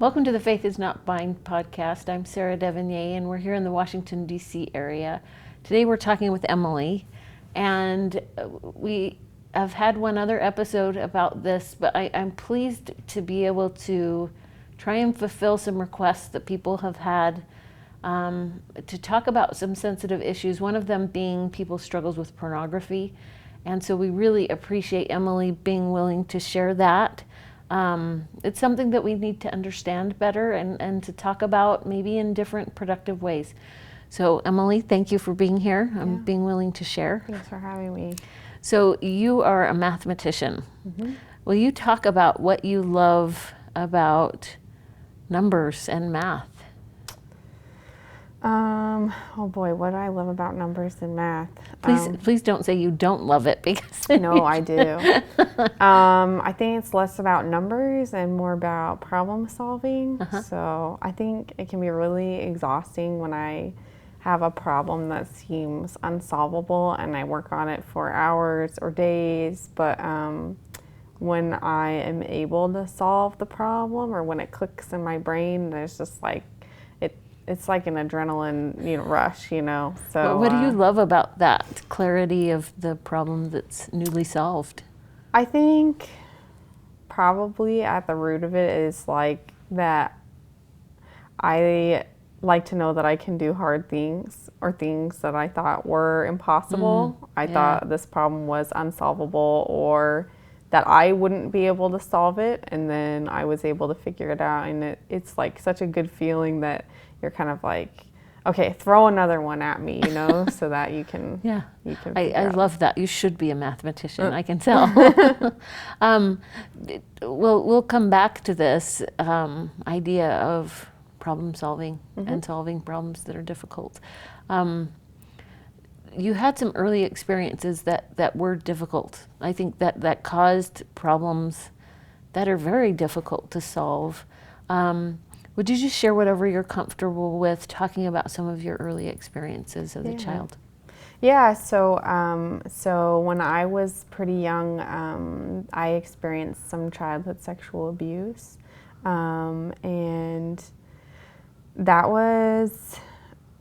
Welcome to the Faith is Not Bind podcast. I'm Sarah Devonier, and we're here in the Washington, D.C. area. Today we're talking with Emily, and we have had one other episode about this, but I'm pleased to be able to try and fulfill some requests that people have had to talk about some sensitive issues, one of them being people's struggles with pornography. And so we really appreciate Emily being willing to share that. It's something that we need to understand better and to talk about maybe in different productive ways. So Emily, thank you for being here and being willing to share. Thanks for having me. So you are a mathematician. Mm-hmm. Will you talk about what you love about numbers and math? Oh boy, what do I love about numbers and math? Please don't say you don't love it, because no, I do. I think it's less about numbers and more about problem solving. So I think it can be really exhausting when I have a problem that seems unsolvable and I work on it for hours or days, but when I am able to solve the problem, or when it clicks in my brain, there's just like it's like an adrenaline, rush, So well, what do you love about that clarity of the problem that's newly solved? I think probably at the root of it is like that I like to know that I can do hard things, or things that I thought were impossible. I thought this problem was unsolvable, or that I wouldn't be able to solve it, and then I was able to figure it out. And it's like such a good feeling that you're kind of like, okay, throw another one at me, so that you can. Yeah, you can. I love that. You should be a mathematician. I can tell. We'll come back to this idea of problem solving and solving problems that are difficult. You had some early experiences that were difficult. I think that caused problems that are very difficult to solve. Would you just share whatever you're comfortable with, talking about some of your early experiences as a child? Yeah, so when I was pretty young, I experienced some childhood sexual abuse, and that was,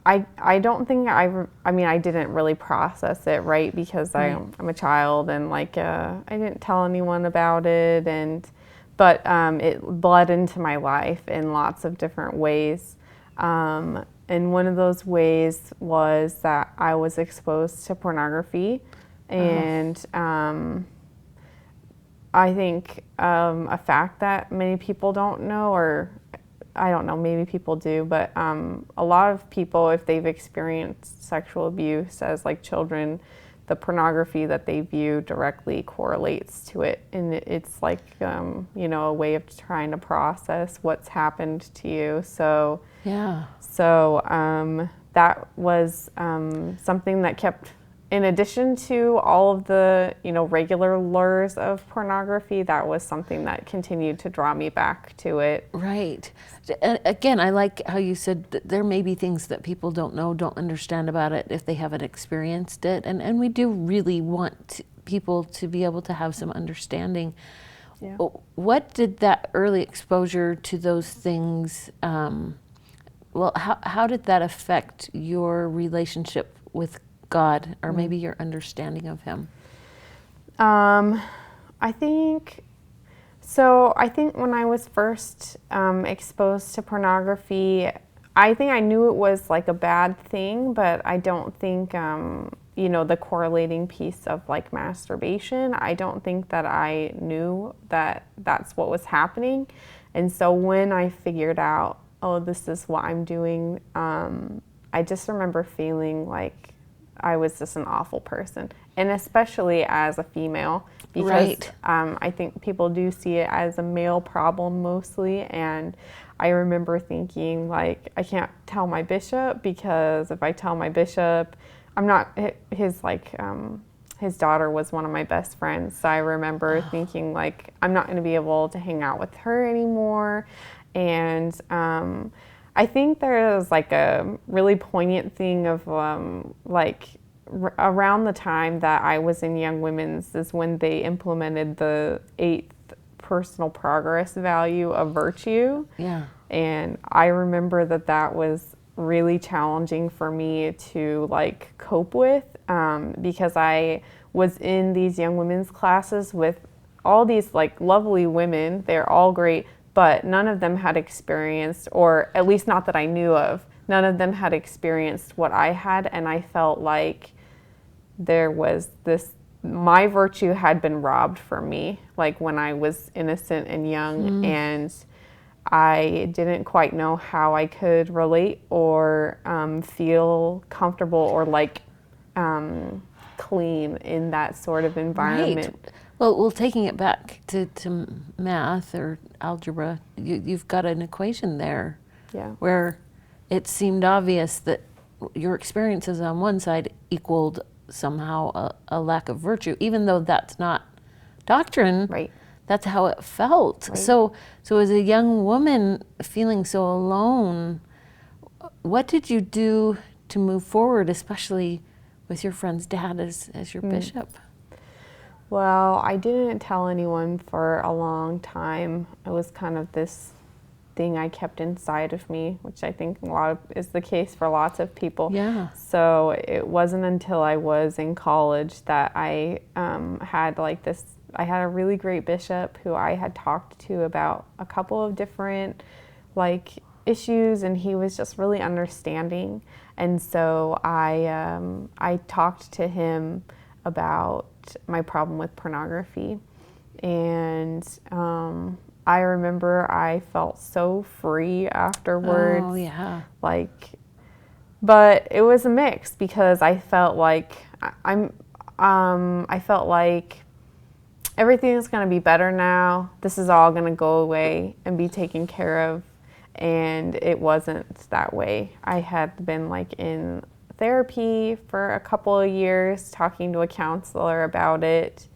I don't think I didn't really process it, right, because I'm a child, and I didn't tell anyone about it, but it bled into my life in lots of different ways. And one of those ways was that I was exposed to pornography. And I think a fact that many people don't know, or I don't know, maybe people do, but a lot of people, if they've experienced sexual abuse as children, the pornography that they view directly correlates to it, and it's like a way of trying to process what's happened to you. So that was something that kept, in addition to all of the regular lures of pornography, that was something that continued to draw me back to it. Right. Again, I like how you said that there may be things that people don't know, don't understand about it if they haven't experienced it. And we do really want people to be able to have some understanding. Yeah. What did that early exposure to those things, how did that affect your relationship with God, or maybe your understanding of Him? I think when I was first exposed to pornography, I think I knew it was like a bad thing, but I don't think, the correlating piece of masturbation, I don't think that I knew that that's what was happening. And so when I figured out, oh, this is what I'm doing, I just remember feeling like I was just an awful person, and especially as a female, because I think people do see it as a male problem mostly. And I remember thinking I can't tell my bishop, because if I tell my bishop, I'm not his daughter was one of my best friends. So I remember thinking I'm not going to be able to hang out with her anymore. And I think there's a really poignant thing of around the time that I was in Young Women's is when they implemented the 8th personal progress value of virtue. Yeah. And I remember that was really challenging for me to like cope with, because I was in these young women's classes with all these like lovely women. They're all great, but none of them had experienced, or at least not that I knew of, none of them had experienced what I had. And I felt like there was this, my virtue had been robbed from me, like when I was innocent and young, and I didn't quite know how I could relate or feel comfortable or like clean in that sort of environment. Right. Well, taking it back to math or algebra, you've got an equation there Yeah. where it seemed obvious that your experiences on one side equaled somehow a lack of virtue, even though that's not doctrine. Right. That's how it felt. Right. So as a young woman feeling so alone, what did you do to move forward, especially with your friend's dad as your bishop? Well, I didn't tell anyone for a long time. It was kind of this thing I kept inside of me, which I think is the case for lots of people. Yeah. So it wasn't until I was in college that I had like this. I had a really great bishop who I had talked to about a couple of different like issues, and he was just really understanding. And so I talked to him about my problem with pornography, and I remember I felt so free afterwards. Oh, yeah. But it was a mix, because I felt like I felt like everything is going to be better now. This is all going to go away and be taken care of. And it wasn't that way. I had been like in therapy for a couple of years, talking to a counselor about it.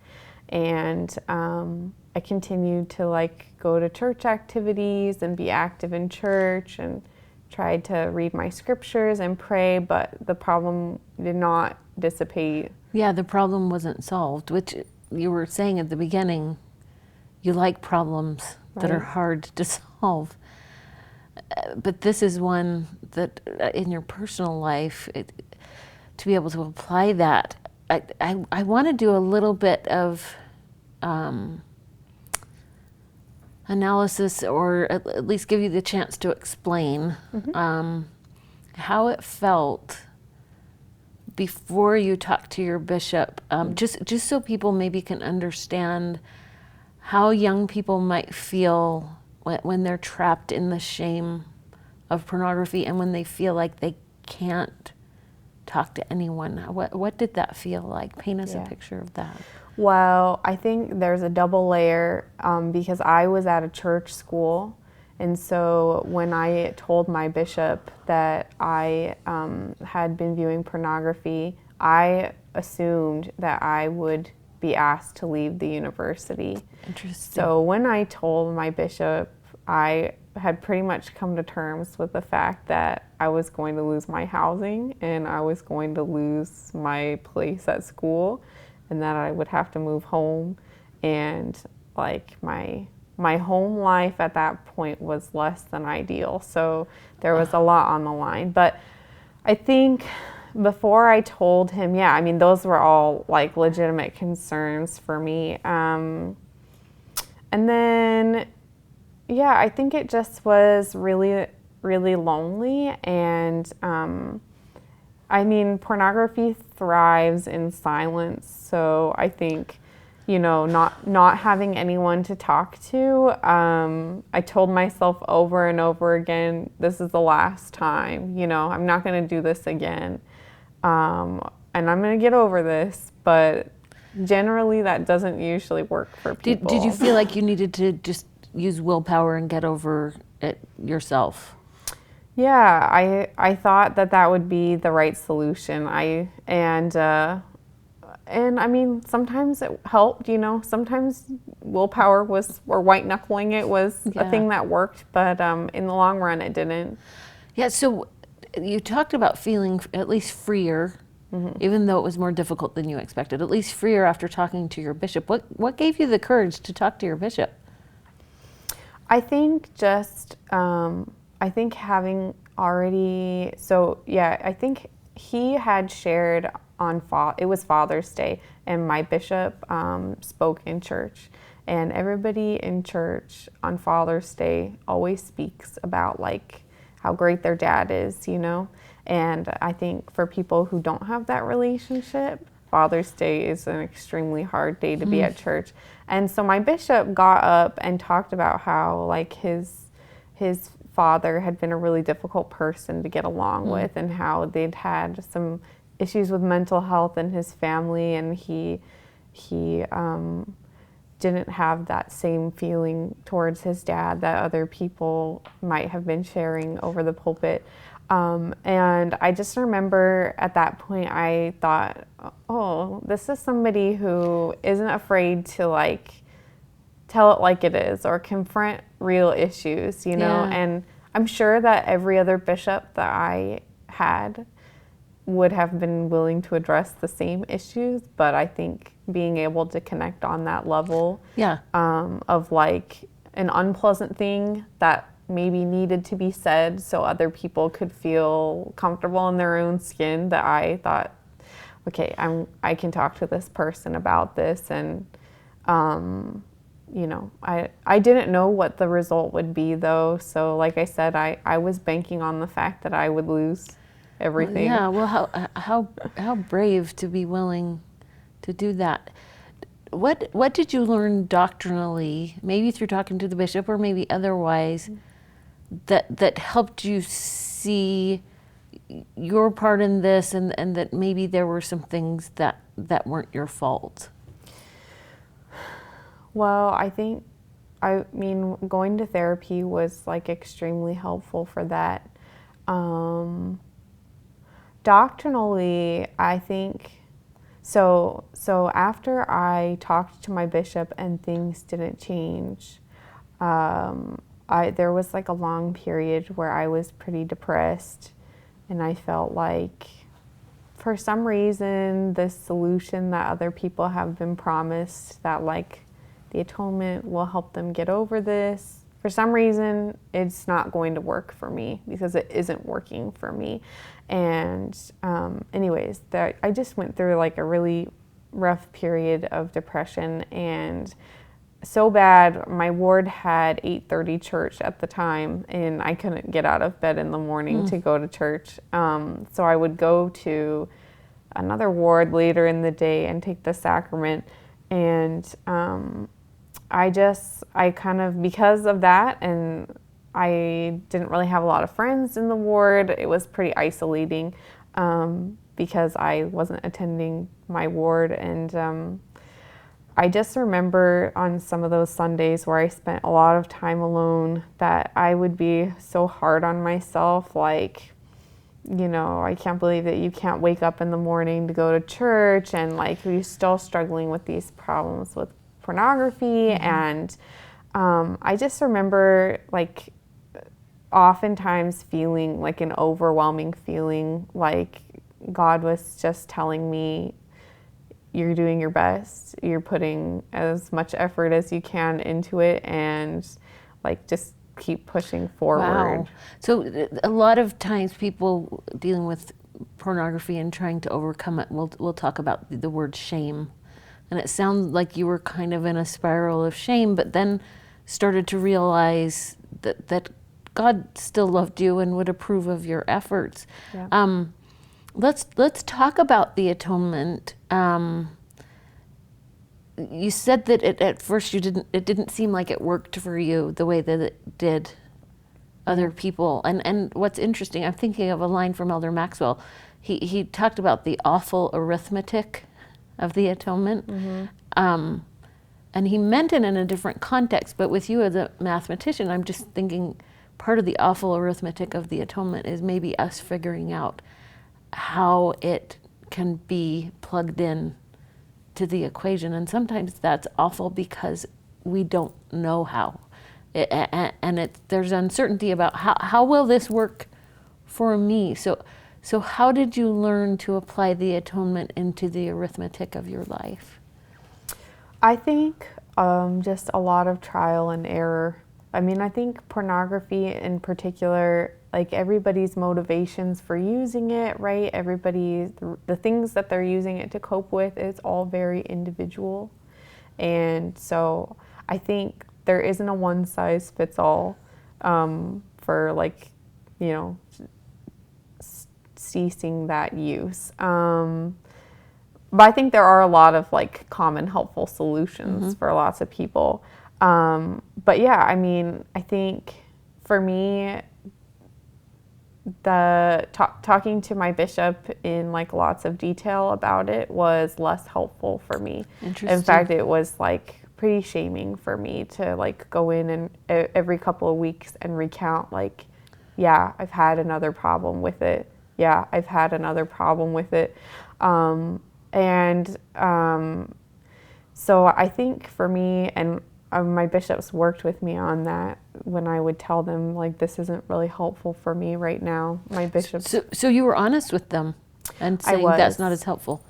And I continued to like go to church activities and be active in church, and tried to read my scriptures and pray, but the problem did not dissipate. Yeah, the problem wasn't solved, which you were saying at the beginning, you like problems that are Right. hard to solve. But this is one that in your personal life, to be able to apply that, I want to do a little bit of analysis, or at least give you the chance to explain how it felt before you talked to your bishop, just so people maybe can understand how young people might feel when they're trapped in the shame of pornography, and when they feel like they can't talk to anyone. What did that feel like? Paint us a picture of that. Well, I think there's a double layer, because I was at a church school, and so when I told my bishop that I had been viewing pornography, I assumed that I would be asked to leave the university. Interesting. So when I told my bishop, I had pretty much come to terms with the fact that I was going to lose my housing, and I was going to lose my place at school, and that I would have to move home. And like my home life at that point was less than ideal. So there was a lot on the line. But I think before I told him, I mean, those were all like legitimate concerns for me. And then, I think it just was really, really lonely. And I mean, pornography thrives in silence. So I think, not having anyone to talk to, I told myself over and over again, this is the last time, I'm not going to do this again. And I'm going to get over this. But generally, that doesn't usually work for people. Did you feel like you needed to just use willpower and get over it yourself? Yeah, I thought that would be the right solution. And I mean, sometimes it helped, sometimes willpower or white knuckling it was a thing that worked, but in the long run it didn't. Yeah, so you talked about feeling at least freer, even though it was more difficult than you expected, at least freer after talking to your bishop. What gave you the courage to talk to your bishop? I think I think having already, I think he had shared on, it was Father's Day, and my bishop spoke in church. And everybody in church on Father's Day always speaks about like how great their dad is, you know? And I think for people who don't have that relationship, Father's Day is an extremely hard day to be at church. And so my bishop got up and talked about how like his father had been a really difficult person to get along with, and how they'd had some issues with mental health in his family, and he didn't have that same feeling towards his dad that other people might have been sharing over the pulpit. And I just remember at that point, I thought, oh, this is somebody who isn't afraid to like tell it like it is or confront real issues, you know? Yeah. And I'm sure that every other bishop that I had would have been willing to address the same issues, but I think being able to connect on that level of like an unpleasant thing that maybe needed to be said so other people could feel comfortable in their own skin, that I thought, okay, I can talk to this person about this. And you know, I didn't know what the result would be though, so like I said, I was banking on the fact that I would lose everything. Well, how brave to be willing to do that. What did you learn doctrinally, maybe through talking to the bishop or maybe otherwise, that helped you see your part in this, and that maybe there were some things that weren't your fault? Well, I mean, going to therapy was like extremely helpful for that. Doctrinally, I think, so after I talked to my bishop and things didn't change, there was like a long period where I was pretty depressed, and I felt like for some reason this solution that other people have been promised, that like the atonement will help them get over this, for some reason it's not going to work for me, because it isn't working for me. And anyways, I just went through like a really rough period of depression, and so bad my ward had 8:30 church at the time, and I couldn't get out of bed in the morning to go to church. So I would go to another ward later in the day and take the sacrament. And I kind of, because of that, and I didn't really have a lot of friends in the ward, it was pretty isolating because I wasn't attending my ward. And I just remember on some of those Sundays where I spent a lot of time alone that I would be so hard on myself, like, you know, I can't believe that you can't wake up in the morning to go to church, and like you're still struggling with these problems with pornography. And I just remember like oftentimes feeling like an overwhelming feeling, like God was just telling me, you're doing your best, you're putting as much effort as you can into it, and like just keep pushing forward. Wow. So a lot of times people dealing with pornography and trying to overcome it, we'll talk about the word shame. And it sounds like you were kind of in a spiral of shame, but then started to realize that God still loved you and would approve of your efforts. Yeah. Let's talk about the atonement. You said that at first it didn't seem like it worked for you the way that it did other people. And what's interesting, I'm thinking of a line from Elder Maxwell. He talked about the awful arithmetic of the atonement. And he meant it in a different context, but with you as a mathematician, I'm just thinking part of the awful arithmetic of the atonement is maybe us figuring out how it can be plugged in to the equation. And sometimes that's awful because we don't know how. There's uncertainty about how will this work for me. So how did you learn to apply the atonement into the arithmetic of your life? I think just a lot of trial and error. I mean, I think pornography in particular, like everybody's motivations for using it, right? The things that they're using it to cope with, it's all very individual. And so I think there isn't a one size fits all for like, you know, ceasing that use. But I think there are a lot of like common helpful solutions for lots of people. But yeah, I mean, I think for me, talking to my bishop in like lots of detail about it was less helpful for me. In fact, it was like pretty shaming for me to like go in and every couple of weeks and recount like, yeah, I've had another problem with it. Yeah, I've had another problem with it. So I think for me, and my bishops worked with me on that when I would tell them like this isn't really helpful for me right now. My bishops. So you were honest with them and saying that's not as helpful.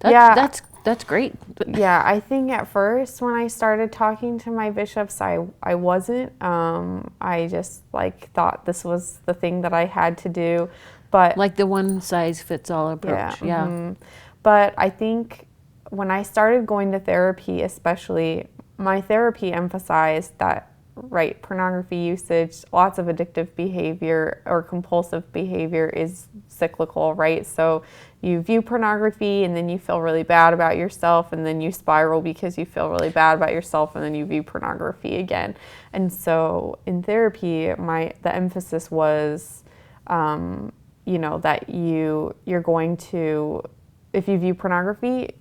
That's great. Yeah, I think at first when I started talking to my bishops, I wasn't. I just like thought this was the thing that I had to do, but like the one size fits all approach. Yeah. Mm-hmm. But I think when I started going to therapy, especially, my therapy emphasized that, right, pornography usage, lots of addictive behavior or compulsive behavior is cyclical, right? So you view pornography and then you feel really bad about yourself and then you spiral because you feel really bad about yourself and then you view pornography again. And so in therapy, the emphasis was, that you're going to, if you view pornography,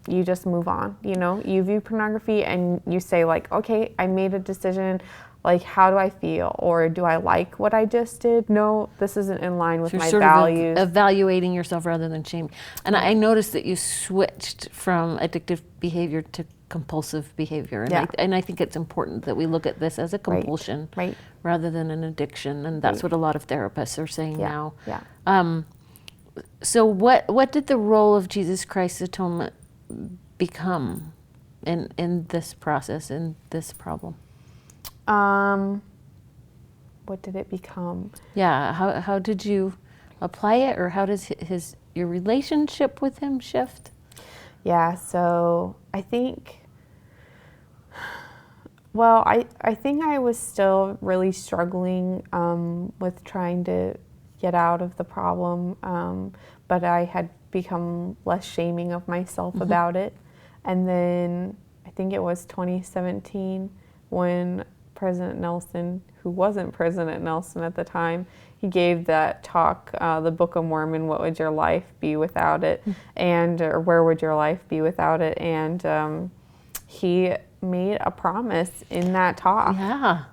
you just move on, you view pornography and you say like, okay, I made a decision, like, how do I feel? Or do I like what I just did? No, this isn't in line with my values. Evaluating yourself rather than shame. And I noticed that you switched from addictive behavior to compulsive behavior. And I think it's important that we look at this as a compulsion rather than an addiction. And that's what a lot of therapists are saying now. Yeah. So what did the role of Jesus Christ's atonement become in this process, in this problem? What did it become? Yeah, how did you apply it, or how does your relationship with him shift? Yeah, so I think, well, I think I was still really struggling with trying to get out of the problem, but I had become less shaming of myself about it. And then I think it was 2017 when President Nelson, who wasn't President Nelson at the time, he gave that talk, the Book of Mormon, What Would Your Life Be Without It? Or Where Would Your Life Be Without It? And he made a promise in that talk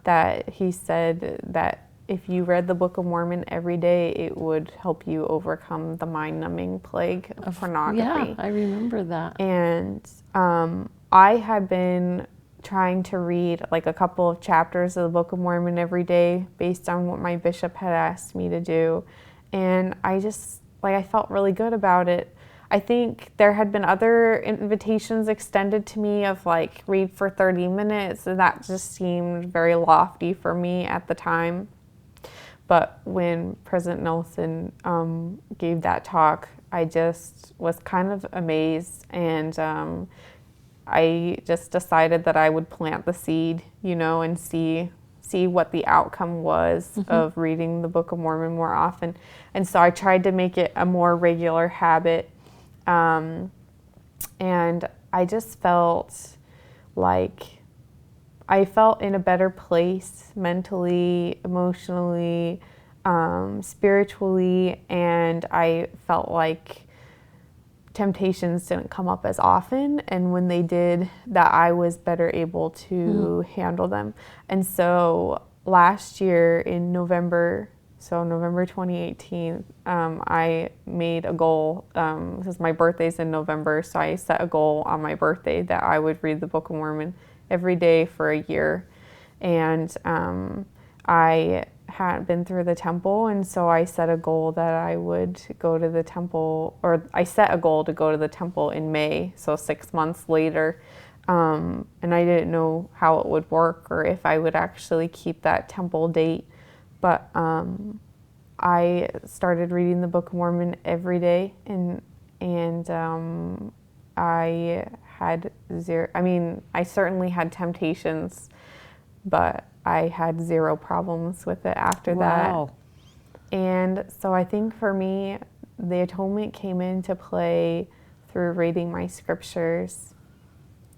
that he said that if you read the Book of Mormon every day, it would help you overcome the mind-numbing plague of pornography. Yeah, I remember that. And I had been trying to read like a couple of chapters of the Book of Mormon every day based on what my bishop had asked me to do. And I just, I felt really good about it. I think there had been other invitations extended to me of like read for 30 minutes, and that just seemed very lofty for me at the time. But when President Nelson gave that talk, I just was kind of amazed, and I just decided that I would plant the seed, and see what the outcome was of reading the Book of Mormon more often. And so I tried to make it a more regular habit, and I just felt like I felt in a better place mentally, emotionally, spiritually, and I felt like temptations didn't come up as often, and when they did, that I was better able to handle them. And so last year in November 2018, I made a goal, because my birthday's in November, so I set a goal on my birthday that I would read the Book of Mormon every day for a year. And I hadn't been through the temple, and so I set a goal that I would go to the temple, or I set a goal to go to the temple in May, so 6 months later. And I didn't know how it would work or if I would actually keep that temple date. But I started reading the Book of Mormon every day, and I had zero. I mean, I certainly had temptations, but I had zero problems with it after Wow. that. And so I think for me, the atonement came into play through reading my scriptures.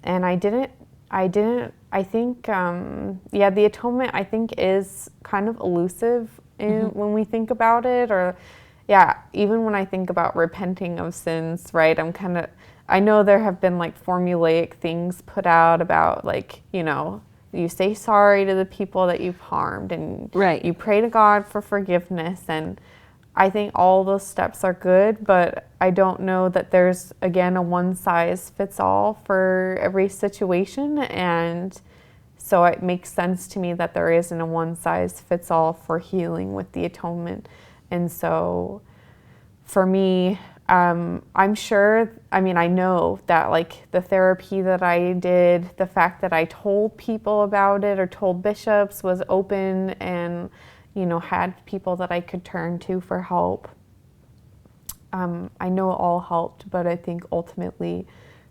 And I think, the atonement I think is kind of elusive when we think about it, or even when I think about repenting of sins, right? I know there have been like formulaic things put out about like, you say sorry to the people that you've harmed and Right. you pray to God for forgiveness. And I think all those steps are good, but I don't know that there's, again, a one size fits all for every situation. And so it makes sense to me that there isn't a one size fits all for healing with the atonement. And so for me, I'm sure, I know that like the therapy that I did, the fact that I told people about it or told bishops, was open and, had people that I could turn to for help. I know it all helped, but I think ultimately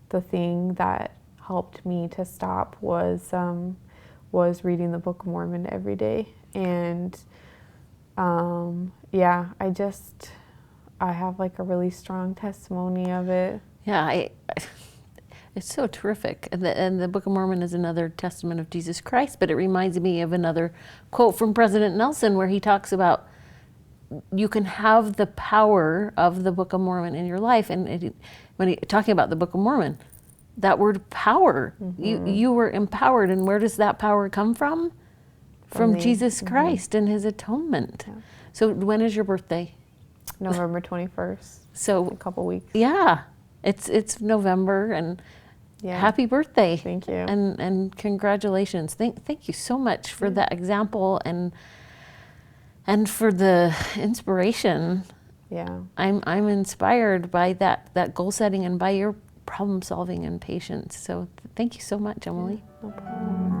the thing that helped me to stop was reading the Book of Mormon every day. And I have like a really strong testimony of it. Yeah, it's so terrific. And the Book of Mormon is another testament of Jesus Christ, but it reminds me of another quote from President Nelson where he talks about you can have the power of the Book of Mormon in your life. And when talking about the Book of Mormon, that word power, you were empowered. And where does that power come from? From Jesus Christ and his atonement. Yeah. So when is your birthday? November 21st. So a couple weeks. Yeah, it's November, and happy birthday. Thank you. And congratulations. Thank you so much for that example and for the inspiration. Yeah. I'm inspired by that goal setting and by your problem solving and patience. So thank you so much, Emily. No problem.